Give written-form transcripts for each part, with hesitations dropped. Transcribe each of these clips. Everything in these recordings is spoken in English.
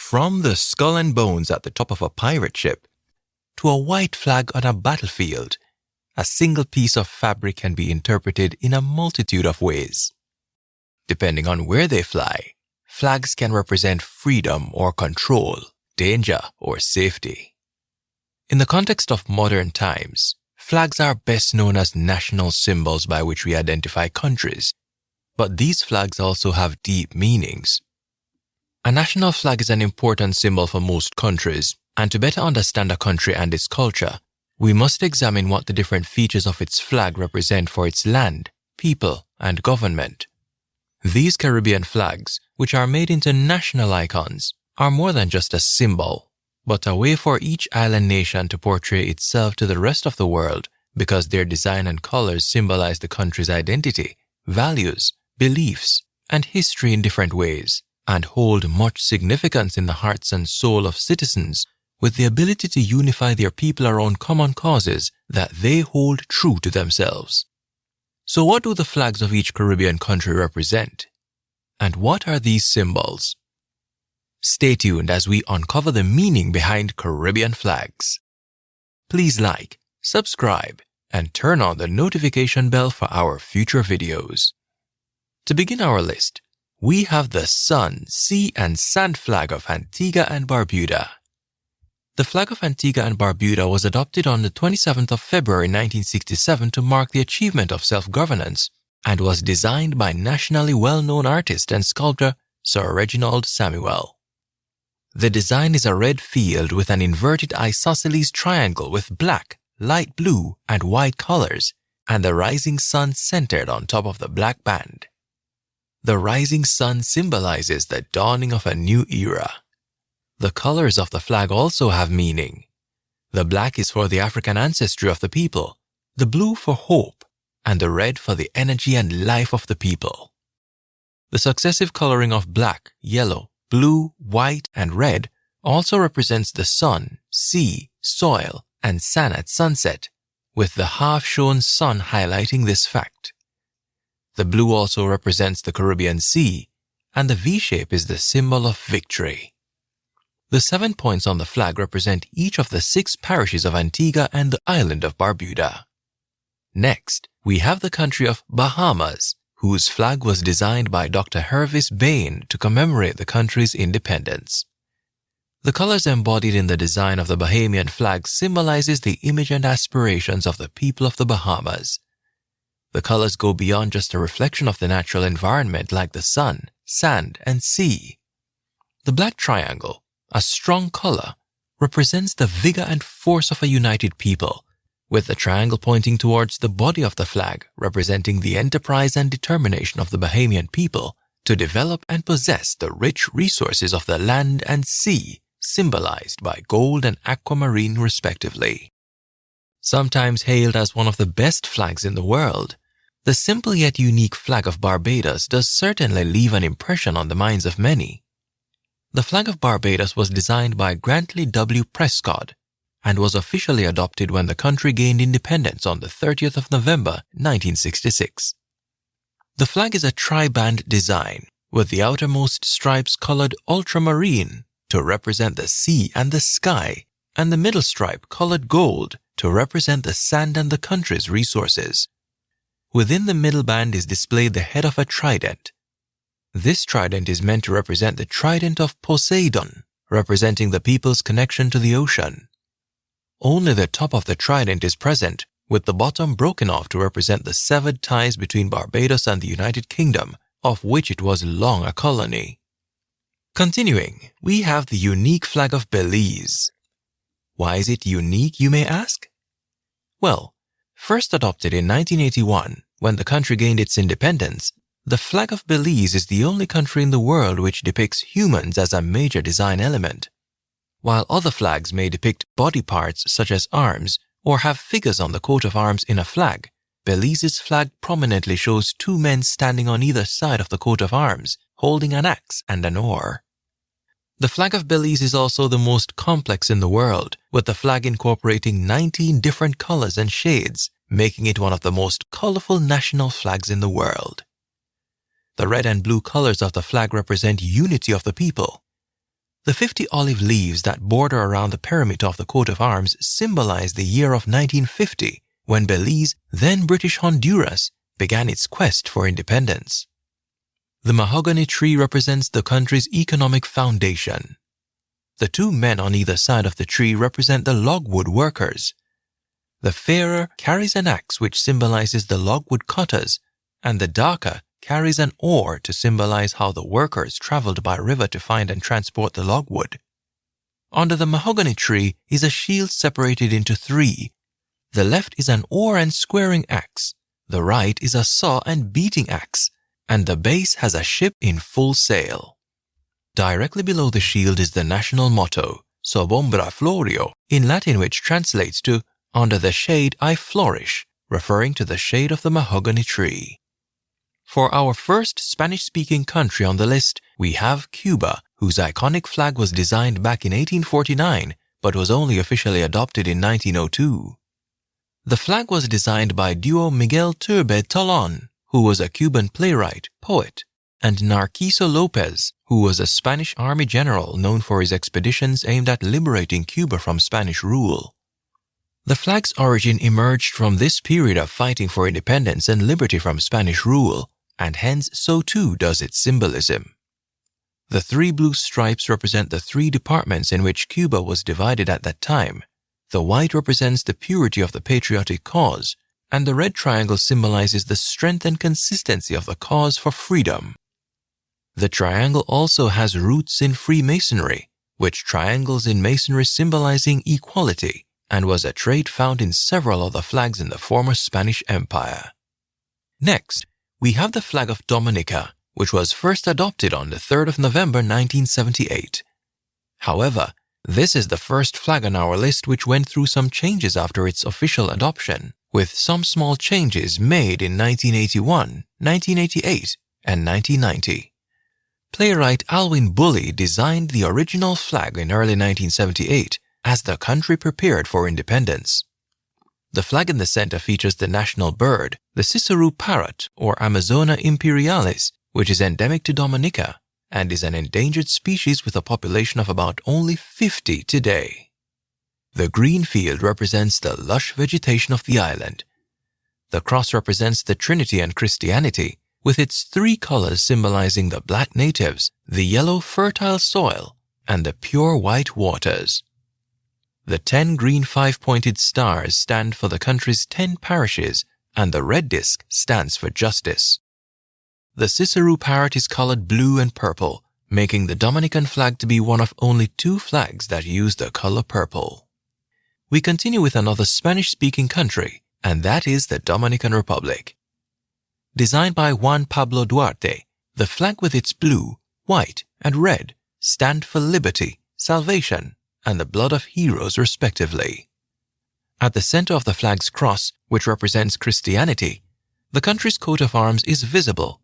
From the skull and bones at the top of a pirate ship to a white flag on a battlefield, a single piece of fabric can be interpreted in a multitude of ways. Depending on where they fly, flags can represent freedom or control, danger or safety. In the context of modern times, flags are best known as national symbols by which we identify countries, but these flags also have deep meanings. A national flag is an important symbol for most countries, and to better understand a country and its culture, we must examine what the different features of its flag represent for its land, people, and government. These Caribbean flags, which are made into national icons, are more than just a symbol, but a way for each island nation to portray itself to the rest of the world because their design and colors symbolize the country's identity, values, beliefs, and history in different ways, and hold much significance in the hearts and soul of citizens with the ability to unify their people around common causes that they hold true to themselves. So what do the flags of each Caribbean country represent? And what are these symbols? Stay tuned as we uncover the meaning behind Caribbean flags. Please like, subscribe, and turn on the notification bell for our future videos. To begin our list, we have the Sun, Sea, and Sand flag of Antigua and Barbuda. The flag of Antigua and Barbuda was adopted on the 27th of February 1967 to mark the achievement of self-governance and was designed by nationally well-known artist and sculptor Sir Reginald Samuel. The design is a red field with an inverted isosceles triangle with black, light blue, and white colors, and the rising sun centered on top of the black band. The rising sun symbolizes the dawning of a new era. The colors of the flag also have meaning. The black is for the African ancestry of the people, the blue for hope, and the red for the energy and life of the people. The successive coloring of black, yellow, blue, white, and red also represents the sun, sea, soil, and sand at sunset, with the half-shown sun highlighting this fact. The blue also represents the Caribbean Sea, and the V-shape is the symbol of victory. The 7 points on the flag represent each of the 6 parishes of Antigua and the island of Barbuda. Next, we have the country of Bahamas, whose flag was designed by Dr. Hervis Bain to commemorate the country's independence. The colors embodied in the design of the Bahamian flag symbolizes the image and aspirations of the people of the Bahamas. The colors go beyond just a reflection of the natural environment like the sun, sand, and sea. The black triangle, a strong color, represents the vigor and force of a united people, with the triangle pointing towards the body of the flag representing the enterprise and determination of the Bahamian people to develop and possess the rich resources of the land and sea, symbolized by gold and aquamarine respectively. Sometimes hailed as one of the best flags in the world, the simple yet unique flag of Barbados does certainly leave an impression on the minds of many. The flag of Barbados was designed by Grantley W. Prescott and was officially adopted when the country gained independence on the 30th of November 1966. The flag is a tri-band design, with the outermost stripes colored ultramarine to represent the sea and the sky, and the middle stripe colored gold to represent the sand and the country's resources. Within the middle band is displayed the head of a trident. This trident is meant to represent the trident of Poseidon, representing the people's connection to the ocean. Only the top of the trident is present, with the bottom broken off to represent the severed ties between Barbados and the United Kingdom, of which it was long a colony. Continuing, we have the unique flag of Belize. Why is it unique, you may ask? Well, first adopted in 1981, when the country gained its independence, the flag of Belize is the only country in the world which depicts humans as a major design element. While other flags may depict body parts such as arms or have figures on the coat of arms in a flag, Belize's flag prominently shows 2 men standing on either side of the coat of arms, holding an axe and an oar. The flag of Belize is also the most complex in the world, with the flag incorporating 19 different colors and shades, making it one of the most colorful national flags in the world. The red and blue colors of the flag represent unity of the people. The 50 olive leaves that border around the perimeter of the coat of arms symbolize the year of 1950, when Belize, then British Honduras, began its quest for independence. The mahogany tree represents the country's economic foundation. The two men on either side of the tree represent the logwood workers. The fairer carries an axe which symbolizes the logwood cutters, and the darker carries an oar to symbolize how the workers traveled by river to find and transport the logwood. Under the mahogany tree is a shield separated into three. The left is an oar and squaring axe, the right is a saw and beating axe, and the base has a ship in full sail. Directly below the shield is the national motto, Sub ombra florio, in Latin, which translates to "Under the shade I flourish," referring to the shade of the mahogany tree. For our first Spanish-speaking country on the list, we have Cuba, whose iconic flag was designed back in 1849 but was only officially adopted in 1902. The flag was designed by duo Miguel Turbide Tolón, who was a Cuban playwright, poet, and Narciso López, who was a Spanish army general known for his expeditions aimed at liberating Cuba from Spanish rule. The flag's origin emerged from this period of fighting for independence and liberty from Spanish rule, and hence so too does its symbolism. The three blue stripes represent the three departments in which Cuba was divided at that time. The white represents the purity of the patriotic cause, and the red triangle symbolizes the strength and consistency of the cause for freedom. The triangle also has roots in Freemasonry, which triangles in masonry symbolizing equality, and was a trait found in several other flags in the former Spanish Empire. Next, we have the flag of Dominica, which was first adopted on the 3rd of November 1978. However, this is the first flag on our list which went through some changes after its official adoption, with some small changes made in 1981, 1988, and 1990. Playwright Alwyn Bully designed the original flag in early 1978 as the country prepared for independence. The flag in the center features the national bird, the Ciceroo parrot or Amazona imperialis, which is endemic to Dominica and is an endangered species with a population of about only 50 today. The green field represents the lush vegetation of the island. The cross represents the Trinity and Christianity, with its three colors symbolizing the black natives, the yellow fertile soil, and the pure white waters. The 10 green 5-pointed stars stand for the country's 10 parishes, and the red disc stands for justice. The Ciceroo parrot is colored blue and purple, making the Dominican flag to be one of only 2 flags that use the color purple. We continue with another Spanish-speaking country, and that is the Dominican Republic. Designed by Juan Pablo Duarte, the flag with its blue, white, and red stand for liberty, salvation, and the blood of heroes respectively. At the center of the flag's cross, which represents Christianity, the country's coat of arms is visible,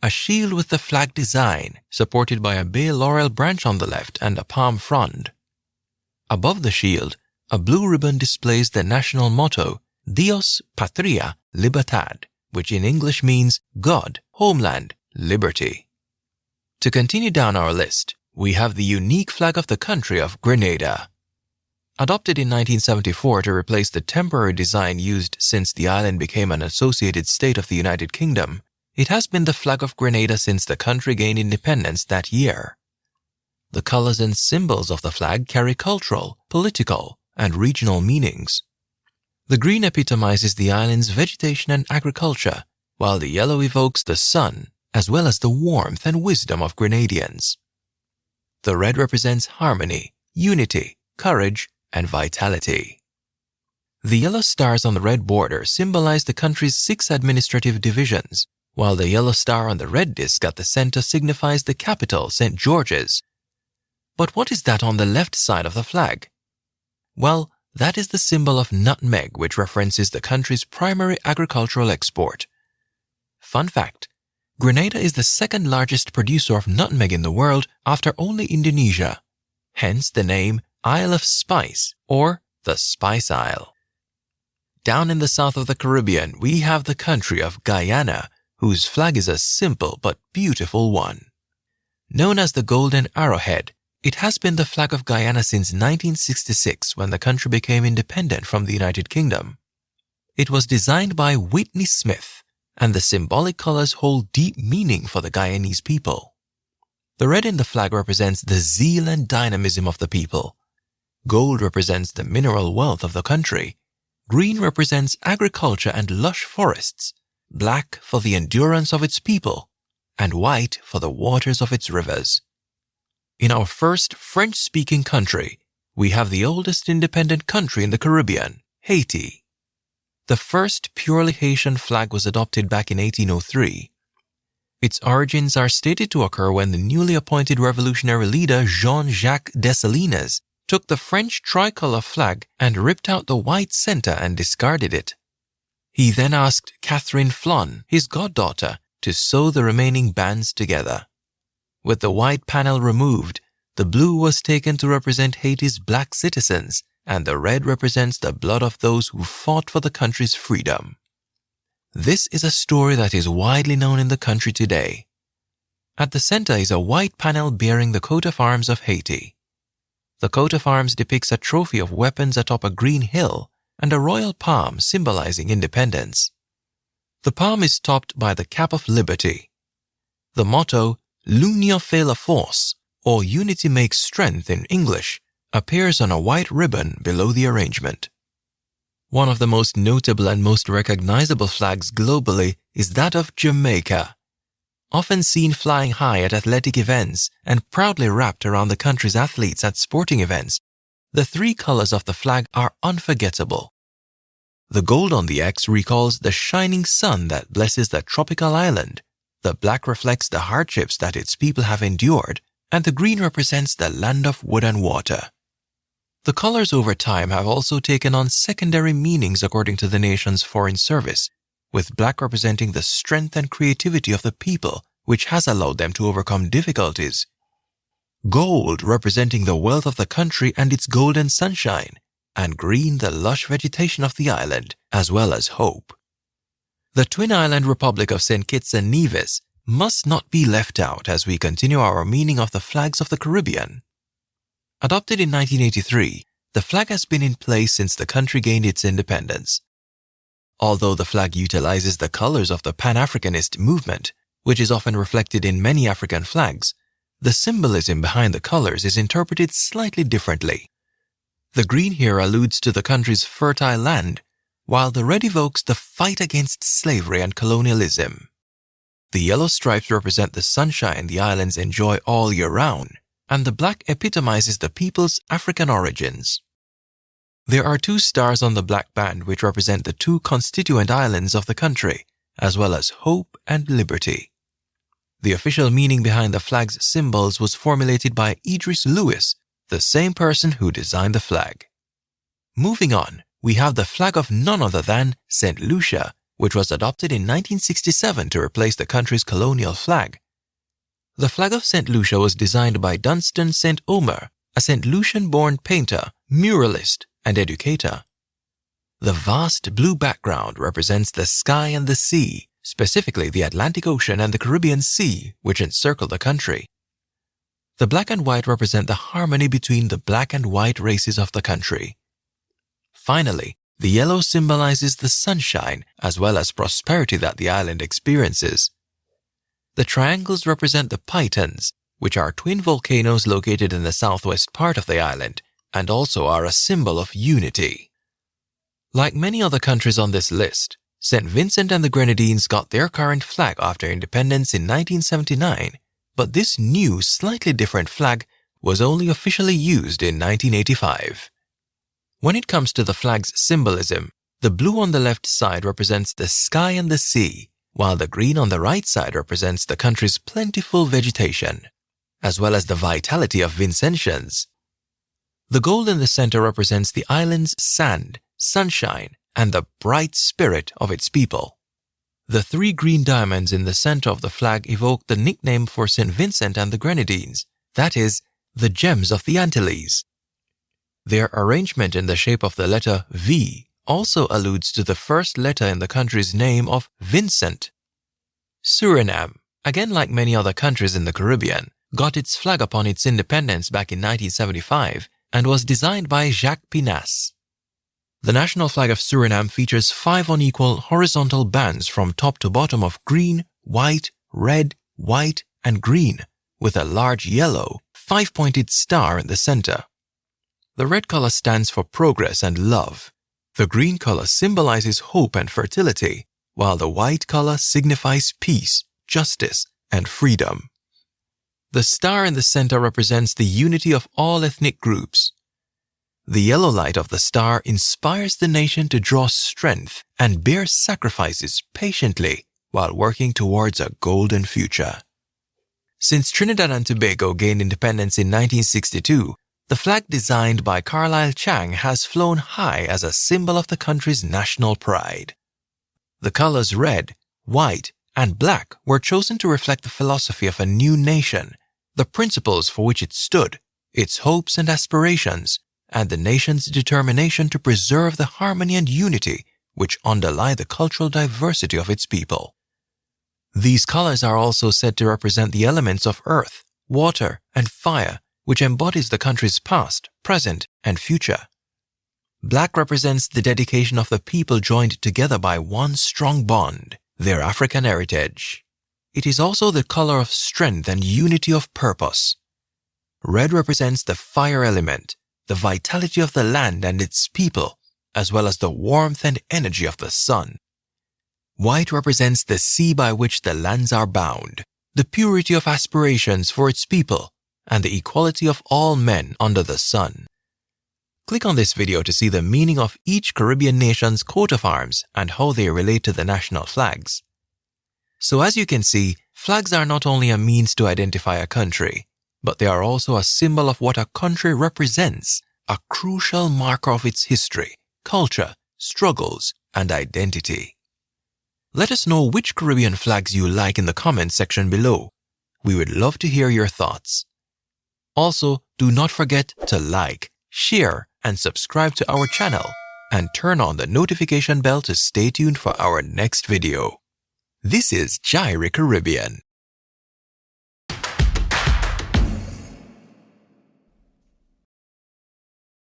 a shield with the flag design supported by a bay laurel branch on the left and a palm frond. Above the shield, a blue ribbon displays the national motto, Dios, Patria, Libertad, which in English means God, Homeland, Liberty. To continue down our list, we have the unique flag of the country of Grenada. Adopted in 1974 to replace the temporary design used since the island became an associated state of the United Kingdom, it has been the flag of Grenada since the country gained independence that year. The colors and symbols of the flag carry cultural, political, and regional meanings. The green epitomizes the island's vegetation and agriculture, while the yellow evokes the sun, as well as the warmth and wisdom of Grenadians. The red represents harmony, unity, courage, and vitality. The yellow stars on the red border symbolize the country's 6 administrative divisions, while the yellow star on the red disc at the center signifies the capital, St. George's. But what is that on the left side of the flag? Well, that is the symbol of nutmeg, which references the country's primary agricultural export. Fun fact, Grenada is the second largest producer of nutmeg in the world after only Indonesia, hence the name Isle of Spice or the Spice Isle. Down in the south of the Caribbean, we have the country of Guyana, whose flag is a simple but beautiful one. Known as the Golden Arrowhead, It has been the flag of Guyana since 1966 when the country became independent from the United Kingdom. It was designed by Whitney Smith, and the symbolic colors hold deep meaning for the Guyanese people. The red in the flag represents the zeal and dynamism of the people. Gold represents the mineral wealth of the country. Green represents agriculture and lush forests. Black for the endurance of its people, and white for the waters of its rivers. In our first French-speaking country, we have the oldest independent country in the Caribbean, Haiti. The first purely Haitian flag was adopted back in 1803. Its origins are stated to occur when the newly appointed revolutionary leader Jean-Jacques Dessalines took the French tricolor flag and ripped out the white center and discarded it. He then asked Catherine Flon, his goddaughter, to sew the remaining bands together. With the white panel removed, the blue was taken to represent Haiti's black citizens, and the red represents the blood of those who fought for the country's freedom. This is a story that is widely known in the country today. At the center is a white panel bearing the coat of arms of Haiti. The coat of arms depicts a trophy of weapons atop a green hill and a royal palm symbolizing independence. The palm is topped by the cap of liberty. The motto, L'union fait la force, or unity makes strength in English, appears on a white ribbon below the arrangement. One of the most notable and most recognizable flags globally is that of Jamaica. Often seen flying high at athletic events and proudly wrapped around the country's athletes at sporting events, the three colors of the flag are unforgettable. The gold on the X recalls the shining sun that blesses the tropical island, the black reflects the hardships that its people have endured, and the green represents the land of wood and water. The colors over time have also taken on secondary meanings according to the nation's foreign service, with black representing the strength and creativity of the people, which has allowed them to overcome difficulties. Gold representing the wealth of the country and its golden sunshine, and green the lush vegetation of the island, as well as hope. The Twin Island Republic of St. Kitts and Nevis must not be left out as we continue our meaning of the flags of the Caribbean. Adopted in 1983, the flag has been in place since the country gained its independence. Although the flag utilizes the colors of the Pan-Africanist movement, which is often reflected in many African flags, the symbolism behind the colors is interpreted slightly differently. The green here alludes to the country's fertile land, while the red evokes the fight against slavery and colonialism. The yellow stripes represent the sunshine the islands enjoy all year round, and the black epitomizes the people's African origins. There are two stars on the black band which represent the two constituent islands of the country, as well as hope and liberty. The official meaning behind the flag's symbols was formulated by Idris Lewis, the same person who designed the flag. Moving on, we have the flag of none other than St. Lucia, which was adopted in 1967 to replace the country's colonial flag. The flag of St. Lucia was designed by Dunstan St. Omer, a St. Lucian-born painter, muralist, and educator. The vast blue background represents the sky and the sea, specifically the Atlantic Ocean and the Caribbean Sea, which encircle the country. The black and white represent the harmony between the black and white races of the country. Finally, the yellow symbolizes the sunshine as well as prosperity that the island experiences. The triangles represent the Pitons, which are twin volcanoes located in the southwest part of the island, and also are a symbol of unity. Like many other countries on this list, St. Vincent and the Grenadines got their current flag after independence in 1979, but this new, slightly different flag was only officially used in 1985. When it comes to the flag's symbolism, the blue on the left side represents the sky and the sea, while the green on the right side represents the country's plentiful vegetation, as well as the vitality of Vincentians. The gold in the center represents the island's sand, sunshine, and the bright spirit of its people. The three green diamonds in the center of the flag evoke the nickname for St. Vincent and the Grenadines, that is, the Gems of the Antilles. Their arrangement in the shape of the letter V also alludes to the first letter in the country's name of Vincent. Suriname, again like many other countries in the Caribbean, got its flag upon its independence back in 1975 and was designed by Jacques Pinasse. The national flag of Suriname features 5 unequal horizontal bands from top to bottom of green, white, red, white, and green, with a large yellow, 5-pointed star in the center. The red color stands for progress and love. The green color symbolizes hope and fertility, while the white color signifies peace, justice, and freedom. The star in the center represents the unity of all ethnic groups. The yellow light of the star inspires the nation to draw strength and bear sacrifices patiently while working towards a golden future. Since Trinidad and Tobago gained independence in 1962, the flag designed by Carlisle Chang has flown high as a symbol of the country's national pride. The colors red, white, and black were chosen to reflect the philosophy of a new nation, the principles for which it stood, its hopes and aspirations, and the nation's determination to preserve the harmony and unity which underlie the cultural diversity of its people. These colors are also said to represent the elements of earth, water, and fire, which embodies the country's past, present, and future. Black represents the dedication of the people joined together by one strong bond, their African heritage. It is also the color of strength and unity of purpose. Red represents the fire element, the vitality of the land and its people, as well as the warmth and energy of the sun. White represents the sea by which the lands are bound, the purity of aspirations for its people, and the equality of all men under the sun. Click on this video to see the meaning of each Caribbean nation's coat of arms and how they relate to the national flags. So as you can see, flags are not only a means to identify a country, but they are also a symbol of what a country represents, a crucial marker of its history, culture, struggles, and identity. Let us know which Caribbean flags you like in the comments section below. We would love to hear your thoughts. Also, do not forget to like, share, and subscribe to our channel, and turn on the notification bell to stay tuned for our next video. This is J-irie Caribbean.